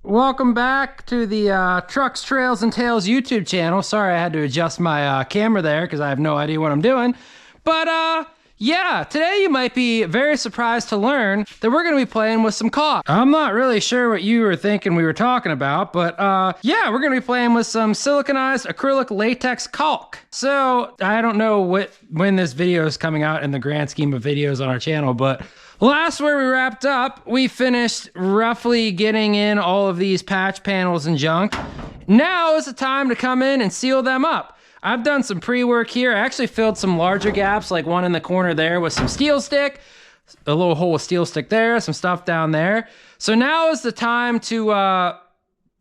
Welcome back to the Trucks, Trails, and Tales YouTube channel. Sorry I had to adjust my camera there because I have no idea what I'm doing. But yeah, today you might be very surprised to learn that we're going to be playing with some caulk. I'm not really sure what you were thinking we were talking about, but yeah, we're going to be playing with some siliconized acrylic latex caulk. So I don't know when this video is coming out in the grand scheme of videos on our channel, but last where we wrapped up, we finished roughly getting in all of these patch panels and junk. Now is the time to come in and seal them up. I've done some pre-work here. I actually filled some larger gaps, like one in the corner there with some steel stick, a little hole with steel stick there, some stuff down there. So now is the time to,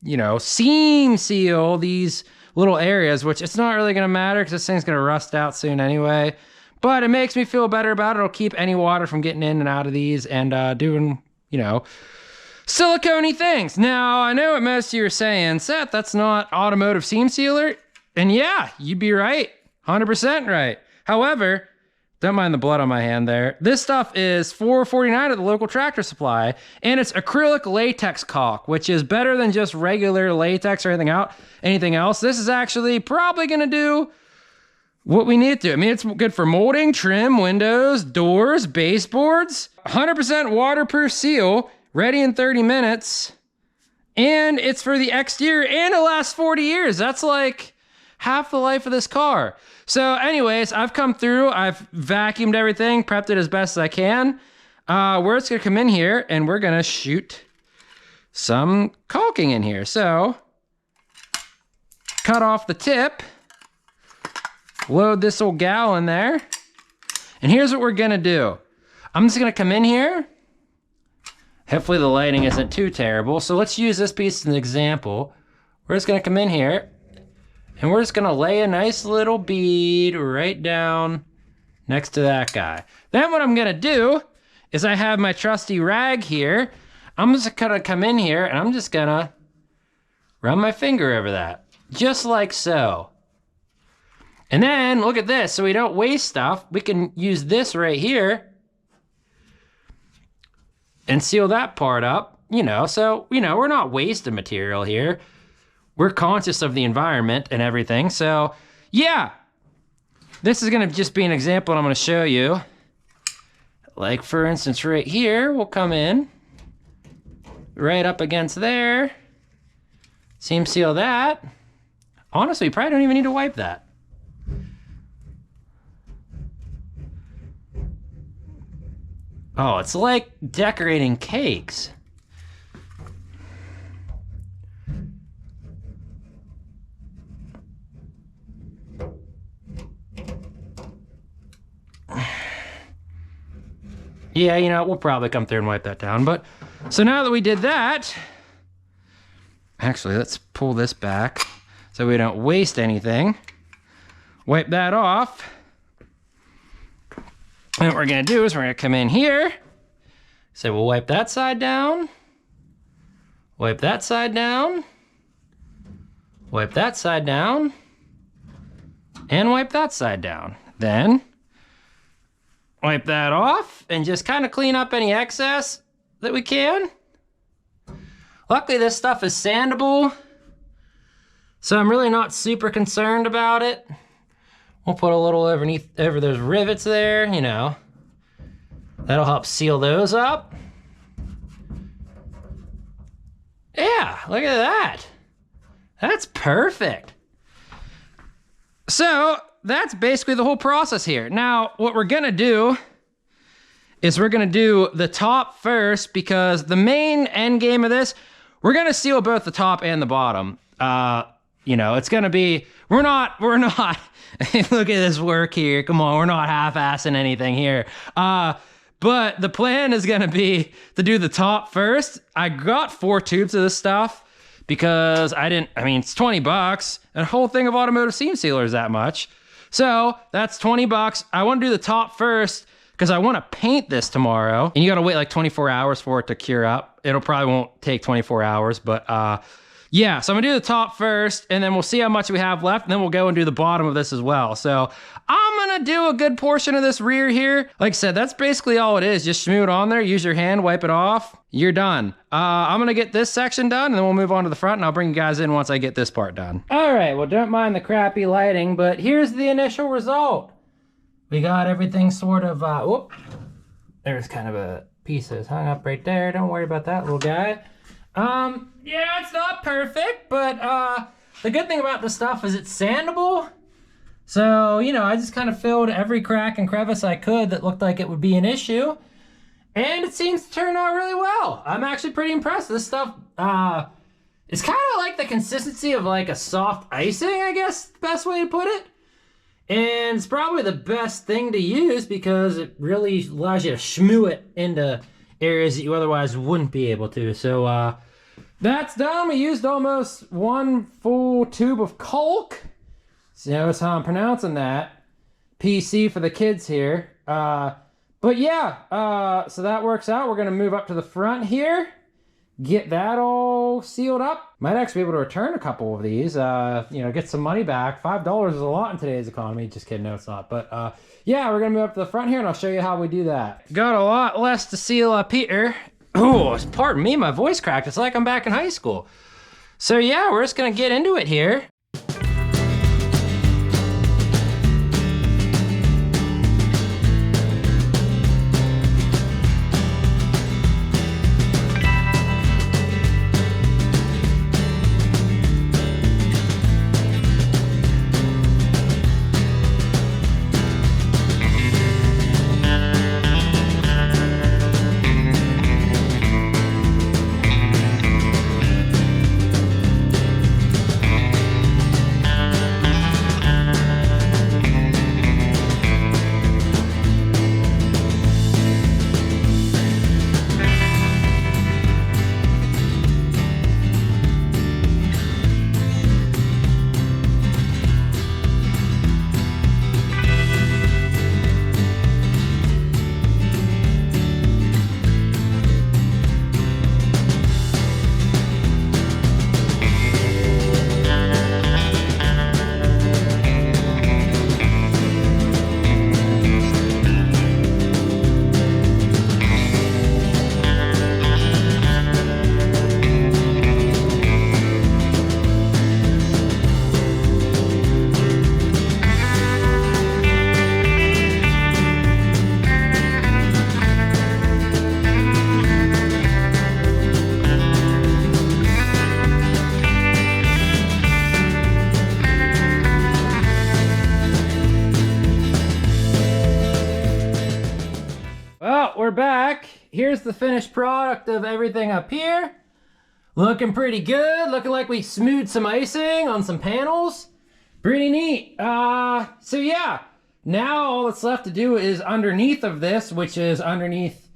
you know, seam seal these little areas, which it's not really gonna matter because this thing's gonna rust out soon anyway. But it makes me feel better about it. It'll keep any water from getting in and out of these and doing, you know, silicone-y things. Now, I know what most of you are saying, Seth, that's not automotive seam sealer. And yeah, you'd be right, 100% right. However, don't mind the blood on my hand there. This stuff is $4.49 at the local Tractor Supply, and it's acrylic latex caulk, which is better than just regular latex or anything else. This is actually probably gonna do what we need to. I mean, it's good for molding, trim, windows, doors, baseboards. 100% waterproof seal, ready in 30 minutes. And it's for the exterior and it lasts 40 years. That's like half the life of this car. So anyways, I've come through, I've vacuumed everything, prepped it as best as I can. We're just gonna come in here and we're gonna shoot some caulking in here. So, cut off the tip, load this old gal in there, and here's what we're gonna do. I'm just gonna come in here. Hopefully the lighting isn't too terrible. So let's use this piece as an example. We're just gonna come in here, and we're just gonna lay a nice little bead right down next to that guy. Then what I'm gonna do is I have my trusty rag here. I'm just gonna come in here and I'm just gonna run my finger over that, just like so. And then look at this, so we don't waste stuff, we can use this right here and seal that part up, you know, so, you know, we're not wasting material here. We're conscious of the environment and everything, so yeah. This is gonna just be an example I'm gonna show you. Like for instance, right here, we'll come in, right up against there, seam seal that. Honestly, you probably don't even need to wipe that. Oh, it's like decorating cakes. Yeah, you know, we'll probably come through and wipe that down, but so now that we did that, actually, let's pull this back so we don't waste anything. Wipe that off. And what we're gonna do is we're gonna come in here. So we'll wipe that side down, wipe that side down, wipe that side down, and wipe that side down. Then wipe that off and just kind of clean up any excess that we can. Luckily this stuff is sandable, so I'm really not super concerned about it. We'll put a little over those rivets there, you know. That'll help seal those up. Yeah, look at that. That's perfect. So that's basically the whole process here. Now, what we're gonna do is we're gonna do the top first because the main end game of this, we're gonna seal both the top and the bottom. You know, it's gonna be, we're not, look at this work here. Come on, we're not half-assing anything here. But the plan is gonna be to do the top first. I got 4 tubes of this stuff because I mean, it's 20 bucks. And a whole thing of automotive seam sealer is that much. So that's 20 bucks. I wanna do the top first because I wanna paint this tomorrow. And you gotta wait like 24 hours for it to cure up. It'll probably won't take 24 hours, but yeah, so I'm gonna do the top first and then we'll see how much we have left and then we'll go and do the bottom of this as well. So I'm I'm gonna do a good portion of this rear here. Like I said, that's basically all it is. Just shmoo it on there, use your hand, wipe it off, you're done. I'm gonna get this section done and then we'll move on to the front and I'll bring you guys in once I get this part done. All right, well, don't mind the crappy lighting, but here's the initial result. We got everything sort of, whoop. There's kind of a piece that's hung up right there. Don't worry about that little guy. Yeah, it's not perfect, but the good thing about this stuff is it's sandable. So, you know, I just kind of filled every crack and crevice I could that looked like it would be an issue. And it seems to turn out really well. I'm actually pretty impressed. This stuff is kind of like the consistency of like a soft icing, I guess, the best way to put it. And it's probably the best thing to use because it really allows you to shmoo it into areas that you otherwise wouldn't be able to. So that's done. We used almost 1 full tube of caulk. So notice how I'm pronouncing that. PC for the kids here. But yeah, so that works out. We're gonna move up to the front here, get that all sealed up. Might actually be able to return a couple of these, you know, get some money back. $5 is a lot in today's economy. Just kidding, no it's not. But yeah, we're gonna move up to the front here and I'll show you how we do that. Got a lot less to seal up here. Oh, pardon me, my voice cracked. It's like I'm back in high school. So yeah, we're just gonna get into it here. Well, we're back. Here's the finished product of everything up here. Looking pretty good. Looking like we smoothed some icing on some panels. Pretty neat. So yeah, now all that's left to do is underneath of this, which is underneath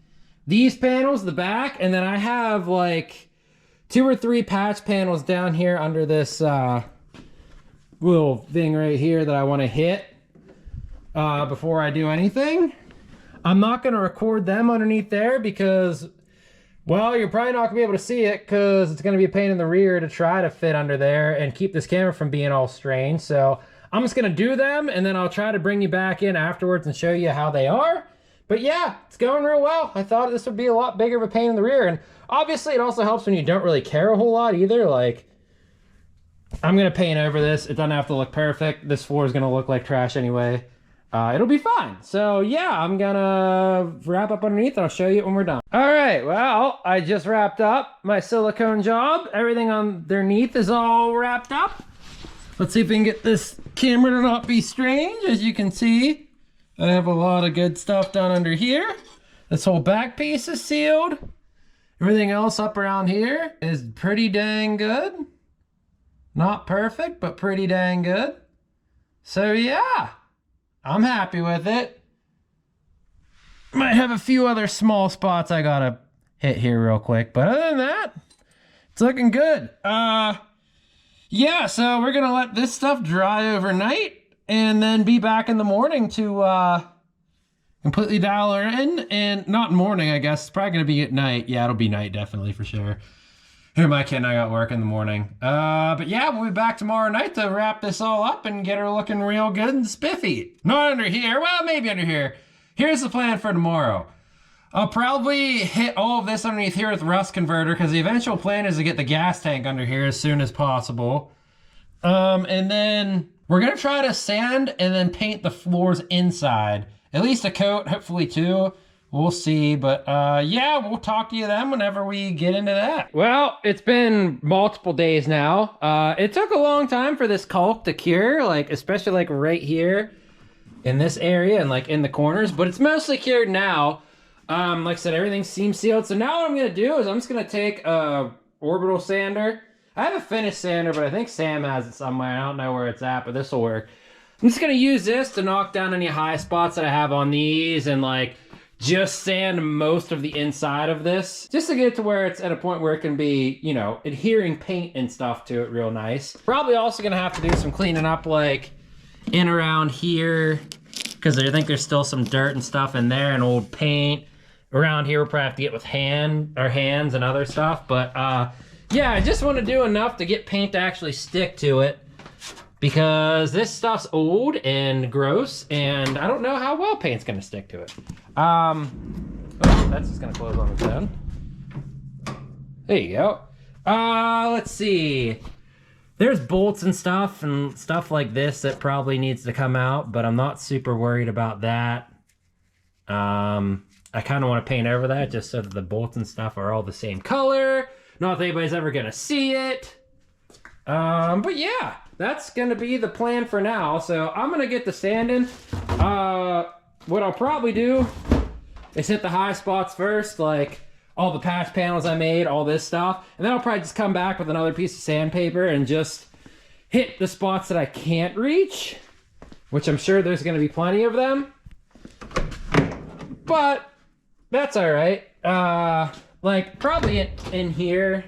these panels, the back, and then I have like 2 or 3 patch panels down here under this little thing right here that I want to hit before I do anything. I'm not going to record them underneath there because, well, you're probably not going to be able to see it because it's going to be a pain in the rear to try to fit under there and keep this camera from being all strained. So I'm just going to do them and then I'll try to bring you back in afterwards and show you how they are. But yeah, it's going real well. I thought this would be a lot bigger of a pain in the rear. And obviously it also helps when you don't really care a whole lot either. Like, I'm going to paint over this. It doesn't have to look perfect. This floor is going to look like trash anyway. It'll be fine. So yeah, I'm gonna wrap up underneath and I'll show you when we're done. All right, well, I just wrapped up my silicone job. Everything underneath is all wrapped up. Let's see if we can get this camera to not be strange. As you can see, I have a lot of good stuff done under here. This whole back piece is sealed. Everything else up around here is pretty dang good. Not perfect, but pretty dang good. So yeah. I'm happy with it. Might have a few other small spots I gotta hit here real quick, but other than that, it's looking good. Yeah, so we're gonna let this stuff dry overnight and then be back in the morning to completely dial her in. And not morning, I guess. It's probably gonna be at night. Yeah, it'll be night definitely for sure. Who am I kidding? I got work in the morning. But yeah, we'll be back tomorrow night to wrap this all up and get her looking real good and spiffy. Not under here. Well, maybe under here. Here's the plan for tomorrow. I'll probably hit all of this underneath here with rust converter because the eventual plan is to get the gas tank under here as soon as possible. And then we're gonna try to sand and then paint the floors inside. At least a coat, hopefully two. We'll see, but yeah, we'll talk to you then whenever we get into that. Well, it's been multiple days now. It took a long time for this caulk to cure, like especially like right here in this area and like in the corners, but it's mostly cured now. Like I said, everything seems sealed. So now what I'm gonna do is I'm just gonna take a orbital sander. I have a finished sander, but I think Sam has it somewhere. I don't know where it's at, but this will work. I'm just gonna use this to knock down any high spots that I have on these and like just sand most of the inside of this, just to get it to where it's at a point where it can be, you know, adhering paint and stuff to it real nice. Probably also gonna have to do some cleaning up like in around here, because I think there's still some dirt and stuff in there and old paint. Around here we'll probably have to get with hands and other stuff, but yeah, I just want to do enough to get paint to actually stick to it, because this stuff's old and gross, and I don't know how well paint's gonna stick to it. Oh, that's just gonna close on its own. There you go. Let's see. There's bolts and stuff like this that probably needs to come out, but I'm not super worried about that. I kind of want to paint over that just so that the bolts and stuff are all the same color. Not that anybody's ever gonna see it. But yeah, that's gonna be the plan for now. So I'm gonna get the sanding. What I'll probably do is hit the high spots first, like all the patch panels I made, all this stuff. And then I'll probably just come back with another piece of sandpaper and just hit the spots that I can't reach, which I'm sure there's gonna be plenty of them. But that's all right. Like probably in here,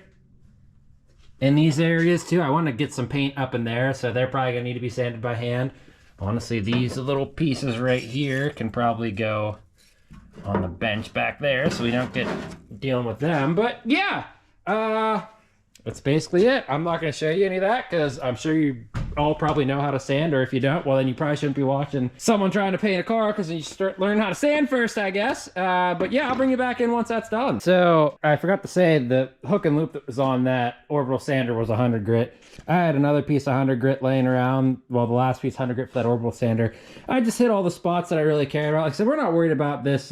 in these areas too, I want to get some paint up in there, so they're probably gonna need to be sanded by hand. Honestly, these little pieces right here can probably go on the bench back there, so we don't get dealing with them. But yeah, that's basically it. I'm not gonna show you any of that because I'm sure you all probably know how to sand, or if you don't, well then you probably shouldn't be watching someone trying to paint a car, because you start learn how to sand first, I guess. But yeah, I'll bring you back in once that's done. So I forgot to say the hook and loop that was on that orbital sander was 100 grit. I had another piece of 100 grit laying around. Well, the last piece 100 grit for that orbital sander. I just hit all the spots that I really cared about. Like I said, we're not worried about this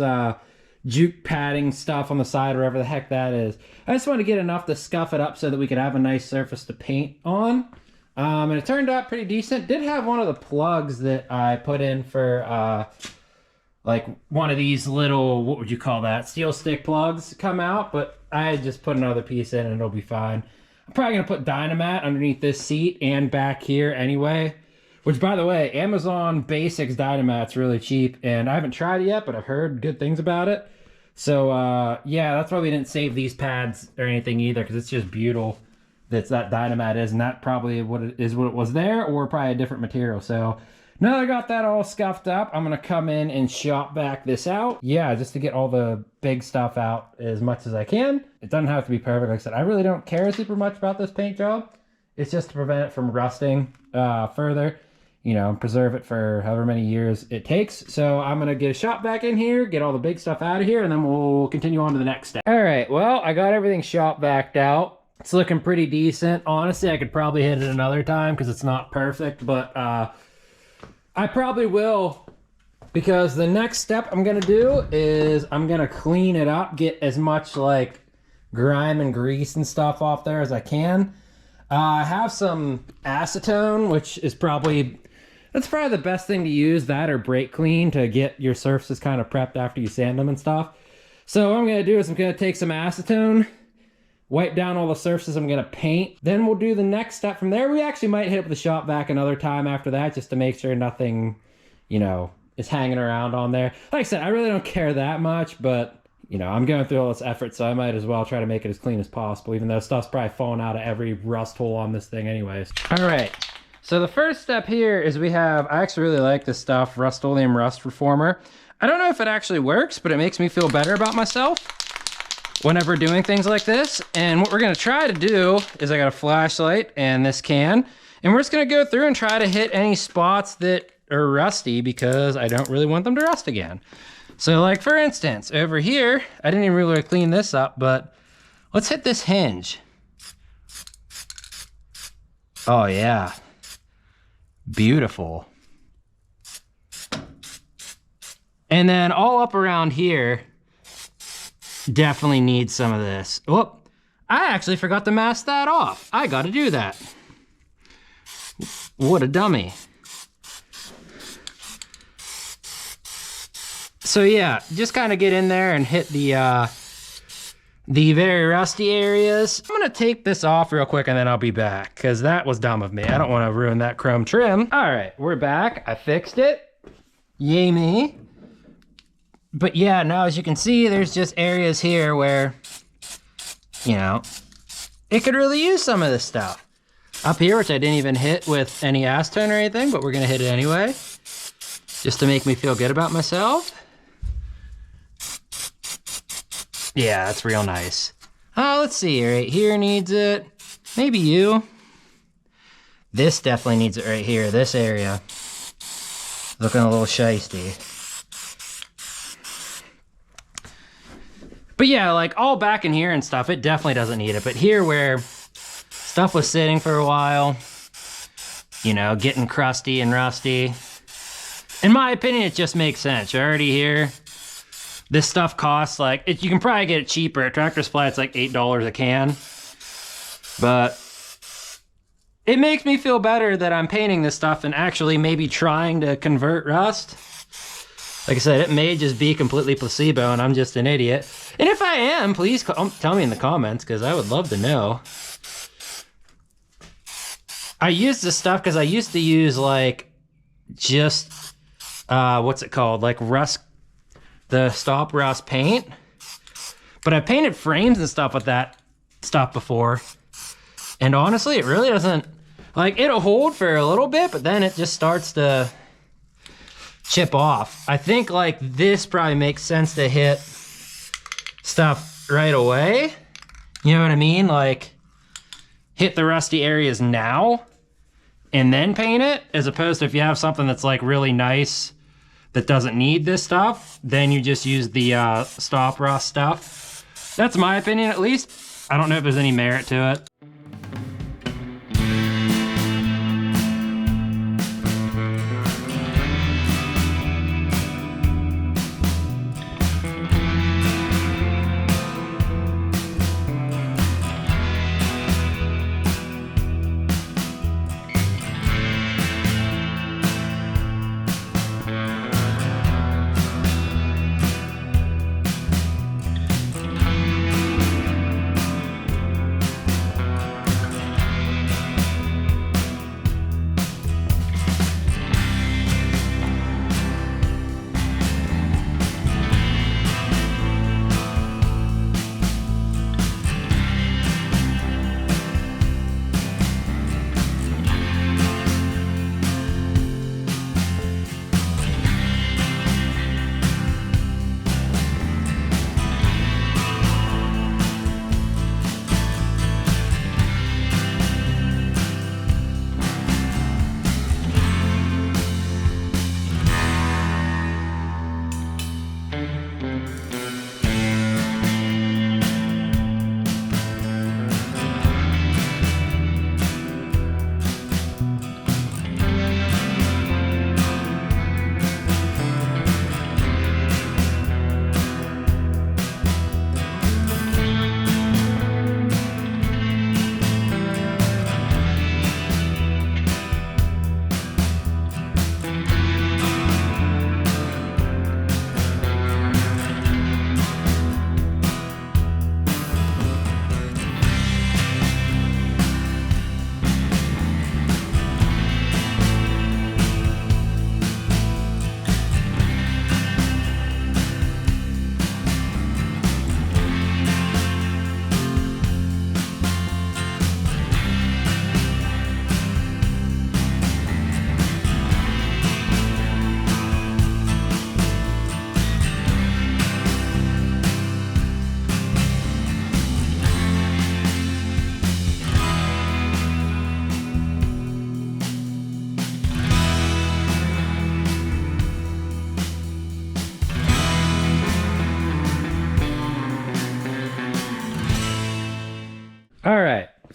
juke padding stuff on the side, wherever the heck that is. I just want to get enough to scuff it up so that we could have a nice surface to paint on. And it turned out pretty decent. Did have one of the plugs that I put in for like one of these little, what would you call that, steel stick plugs come out, but I just put another piece in and it'll be fine. I'm probably gonna put Dynamat underneath this seat and back here anyway, which, by the way, Amazon Basics Dynamat's really cheap, and I haven't tried it yet, but I've heard good things about it. So yeah, that's why we didn't save these pads or anything either, because it's just butyl that Dynamat is, and that probably what it was there, or probably a different material. So now that I got that all scuffed up, I'm gonna come in and shop back this out. Yeah, just to get all the big stuff out as much as I can. It doesn't have to be perfect. Like I said, I really don't care super much about this paint job. It's just to prevent it from rusting further, you know, preserve it for however many years it takes. So I'm gonna get a shop back in here, get all the big stuff out of here, and then we'll continue on to the next step. All right, well, I got everything shop backed out. It's looking pretty decent. Honestly, I could probably hit it another time because it's not perfect, but I probably will, because the next step I'm gonna do is I'm gonna clean it up, get as much like grime and grease and stuff off there as I can. I have some acetone, which is that's probably the best thing to use, that or brake clean, to get your surfaces kind of prepped after you sand them and stuff. So what I'm gonna do is I'm gonna take some acetone, wipe down all the surfaces I'm gonna paint. Then we'll do the next step from there. We actually might hit up the shop vac another time after that, just to make sure nothing, you know, is hanging around on there. Like I said, I really don't care that much, but you know, I'm going through all this effort, so I might as well try to make it as clean as possible, even though stuff's probably falling out of every rust hole on this thing anyways. All right, so the first step here is I actually really like this stuff, Rust-Oleum Rust Reformer. I don't know if it actually works, but it makes me feel better about myself. whenever doing things like this. And what we're gonna try to do is I got a flashlight and this can, and we're just gonna go through and try to hit any spots that are rusty because I don't really want them to rust again. So like for instance, over here, I didn't even really clean this up, but let's hit this hinge. Oh yeah, beautiful. And then all up around here, definitely needs some of this. Oh, I actually forgot to mask that off. I gotta do that. What a dummy. So yeah, just kind of get in there and hit the very rusty areas. I'm gonna take this off real quick and then I'll be back, because that was dumb of me. I don't want to ruin that chrome trim. All right, we're back. I fixed it. Yay me. But yeah, now as you can see, there's just areas here where, you know, it could really use some of this stuff. Up here, which I didn't even hit with any acetone or anything, but we're gonna hit it anyway, just to make me feel good about myself. Yeah, that's real nice. Let's see, right here needs it. Maybe you. This definitely needs it right here, this area. Looking a little shiesty. But yeah, like all back in here and stuff, it definitely doesn't need it. But here where stuff was sitting for a while, you know, getting crusty and rusty, in my opinion, it just makes sense. You're already here. This stuff costs like, you can probably get it cheaper. At Tractor Supply, it's like $8 a can. But it makes me feel better that I'm painting this stuff and actually maybe trying to convert rust. Like I said, it may just be completely placebo and I'm just an idiot. And if I am, please tell me in the comments, because I would love to know. I use this stuff because I used to use like just, what's it called? Like the Stop Rust paint. But I painted frames and stuff with that stuff before. And honestly, it really doesn't, like it'll hold for a little bit, but then it just starts to chip off. I think like this probably makes sense to hit stuff right away. You know what I mean? Like hit the rusty areas now and then paint it, as opposed to if you have something that's like really nice that doesn't need this stuff, then you just use the Stop Rust stuff. That's my opinion, at least. I don't know if there's any merit to it.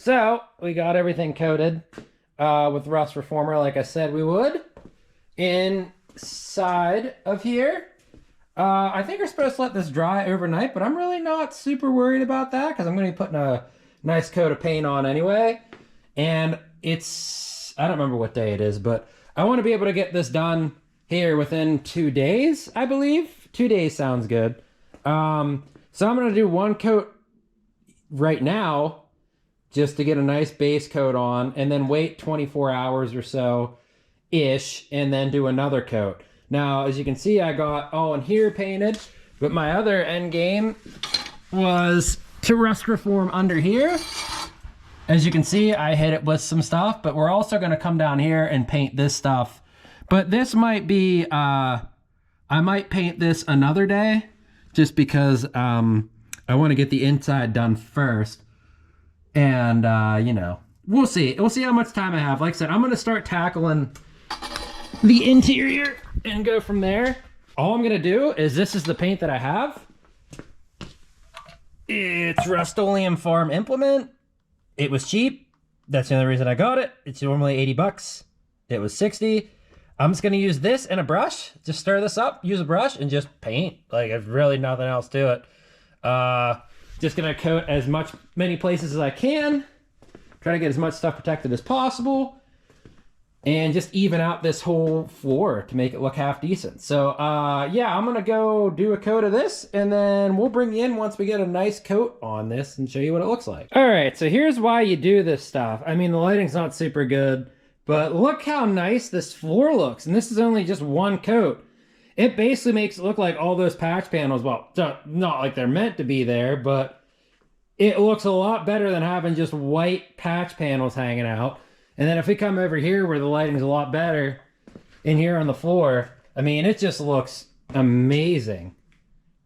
So we got everything coated with rust reformer like I said we would. Inside of here, I think we're supposed to let this dry overnight, but I'm really not super worried about that because I'm going to be putting a nice coat of paint on anyway. And it's, I don't remember what day it is, but I want to be able to get this done here within 2 days, I believe. 2 days sounds good. So I'm going to do one coat right now just to get a nice base coat on, and then wait 24 hours or so ish, and then do another coat. Now, as you can see, I got all in here painted, but my other end game was to rust reform under here. As you can see, I hit it with some stuff, but we're also going to come down here and paint this stuff. But this might be, I might paint this another day, just because I want to get the inside done first. And, you know, we'll see. We'll see how much time I have. Like I said, I'm going to start tackling the interior and go from there. All I'm going to do is, this is the paint that I have. It's Rust-Oleum Farm Implement. It was cheap. That's the only reason I got it. It's normally 80 bucks. It was 60. I'm just going to use this and a brush. Just stir this up, use a brush, and just paint. Like, there's really nothing else to it. Just going to coat as many places as I can. Try to get as much stuff protected as possible. And just even out this whole floor to make it look half decent. So, yeah, I'm going to go do a coat of this, and then we'll bring you in once we get a nice coat on this and show you what it looks like. All right, so here's why you do this stuff. I mean, the lighting's not super good, but look how nice this floor looks. And this is only just one coat. It basically makes it look like all those patch panels, well, not like they're meant to be there, but it looks a lot better than having just white patch panels hanging out. And then if we come over here where the lighting's a lot better, in here on the floor, I mean, it just looks amazing,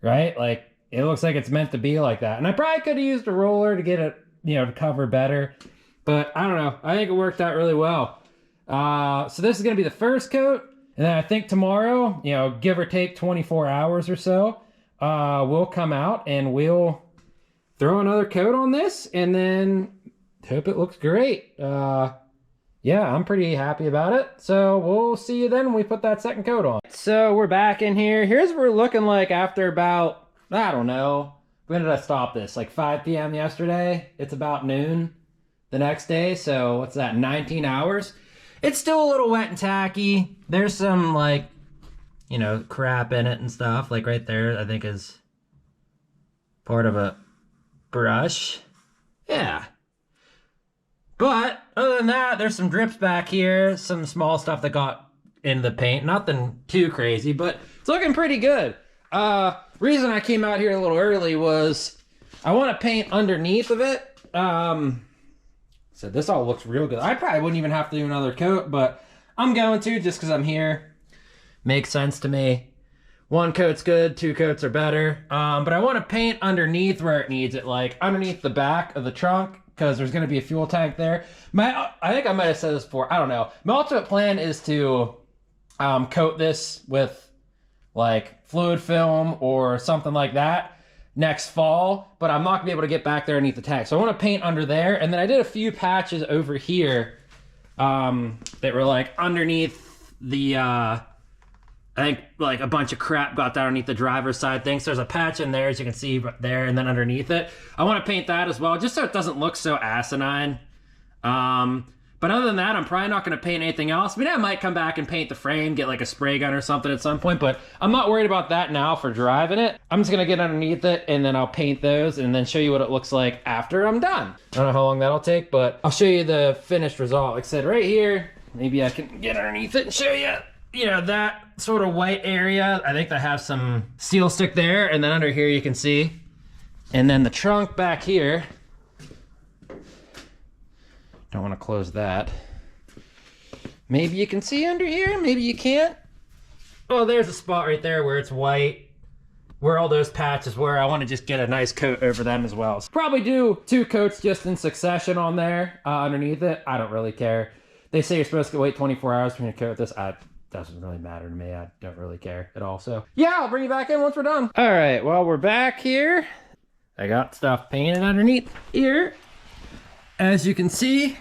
right? Like, it looks like it's meant to be like that. And I probably could have used a roller to get it, you know, to cover better. But I don't know. I think it worked out really well. So this is going to be the first coat. And then I think tomorrow, you know, give or take 24 hours or so, we'll come out and we'll throw another coat on this and then hope it looks great. Yeah, I'm pretty happy about it. So we'll see you then when we put that second coat on. So we're back in here. Here's what we're looking like after about, I don't know, when did I stop this? Like 5 p.m. yesterday. It's about noon the next day. So what's that, 19 hours? It's still a little wet and tacky. There's some, like, you know, crap in it and stuff. Like right there, I think is part of a brush. Yeah. But other than that, there's some drips back here, some small stuff that got in the paint. Nothing too crazy, but it's looking pretty good. Reason I came out here a little early was I want to paint underneath of it. So this all looks real good. I probably wouldn't even have to do another coat, but I'm going to just because I'm here. Makes sense to me. One coat's good, 2 coats are better. But I want to paint underneath where it needs it, like underneath the back of the trunk, because there's going to be a fuel tank there. I think I might have said this before. I don't know. My ultimate plan is to coat this with like fluid film or something like that next fall, but I'm not going to be able to get back there underneath the tank. So I want to paint under there. And then I did a few patches over here that were like underneath the, I think like a bunch of crap got down underneath the driver's side thing. So there's a patch in there, as you can see there, and then underneath it. I want to paint that as well, just so it doesn't look so asinine. But other than that, I'm probably not going to paint anything else. I mean, I might come back and paint the frame, get like a spray gun or something at some point, but I'm not worried about that now for driving it. I'm just going to get underneath it, and then I'll paint those, and then show you what it looks like after I'm done. I don't know how long that'll take, but I'll show you the finished result. Like I said, right here, maybe I can get underneath it and show you. You know, that sort of white area, I think they have some seal stick there, and then under here you can see. And then the trunk back here, don't want to close that. Maybe you can see under here, maybe you can't. Oh, there's a spot right there where it's white, where all those patches were. I want to just get a nice coat over them as well. So probably do 2 coats just in succession on there, underneath it. I don't really care. They say you're supposed to wait 24 hours for me to coat this. Doesn't really matter to me. I don't really care at all. So yeah, I'll bring you back in once we're done. All right, well, we're back here. I got stuff painted underneath here. as you can see,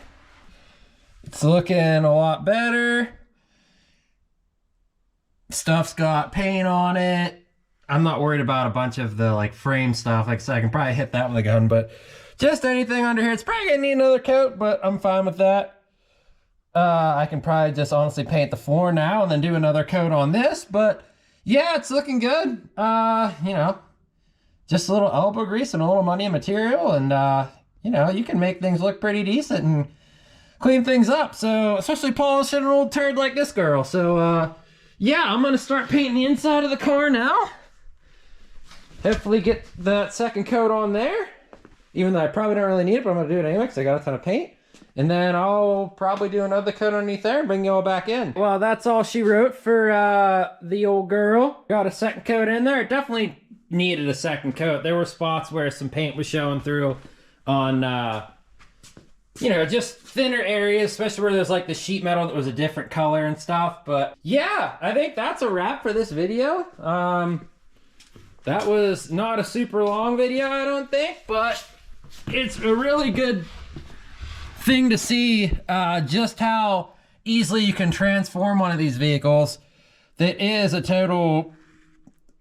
it's looking a lot better. Stuff's got paint on it. I'm not worried about a bunch of the like frame stuff. Like I said, I can probably hit that with a gun, but just anything under here, it's probably gonna need another coat, but I'm fine with that. I can probably just honestly paint the floor now and then do another coat on this, but yeah, it's looking good. You know, just a little elbow grease and a little money and material, and you know, you can make things look pretty decent and clean things up. So, especially polishing an old turd like this girl. So, yeah, I'm gonna start painting the inside of the car now. Hopefully get that second coat on there, even though I probably don't really need it, but I'm gonna do it anyway because I got a ton of paint. And then I'll probably do another coat underneath there and bring you all back in. Well, that's all she wrote for the old girl. Got a second coat in there. It definitely needed a second coat. There were spots where some paint was showing through on, you know, just thinner areas, especially where there's like the sheet metal that was a different color and stuff. But yeah, I think that's a wrap for this video. That was not a super long video, I don't think, but it's a really good thing to see just how easily you can transform one of these vehicles that is a total,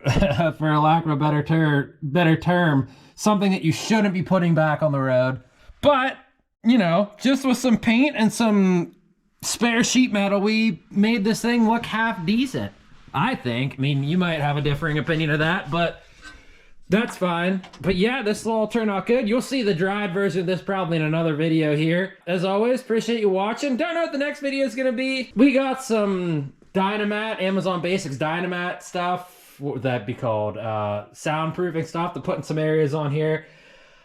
for a lack of a better term, something that you shouldn't be putting back on the road. But, you know, just with some paint and some spare sheet metal, we made this thing look half decent, I think. I mean, you might have a differing opinion of that, but that's fine. But yeah, this will all turn out good. You'll see the dried version of this probably in another video here. As always, appreciate you watching. Don't know what the next video is going to be. We got some Dynamat, Amazon Basics Dynamat stuff. What would that be called? Soundproofing stuff to put in some areas on here.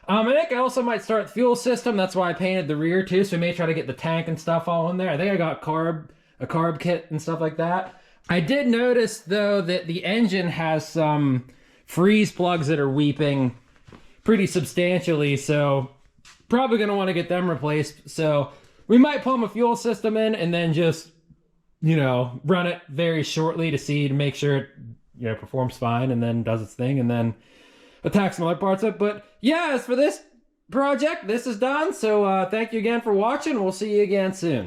I think I also might start the fuel system. That's why I painted the rear too. So we may try to get the tank and stuff all in there. I think I got a carb kit and stuff like that. I did notice though that the engine has some freeze plugs that are weeping pretty substantially, so probably gonna want to get them replaced. So we might plumb a fuel system in and then just, you know, run it very shortly to make sure it, you know, performs fine and then does its thing and then attack some other parts of it. But yeah, as for this project, this is done. So thank you again for watching. We'll see you again soon.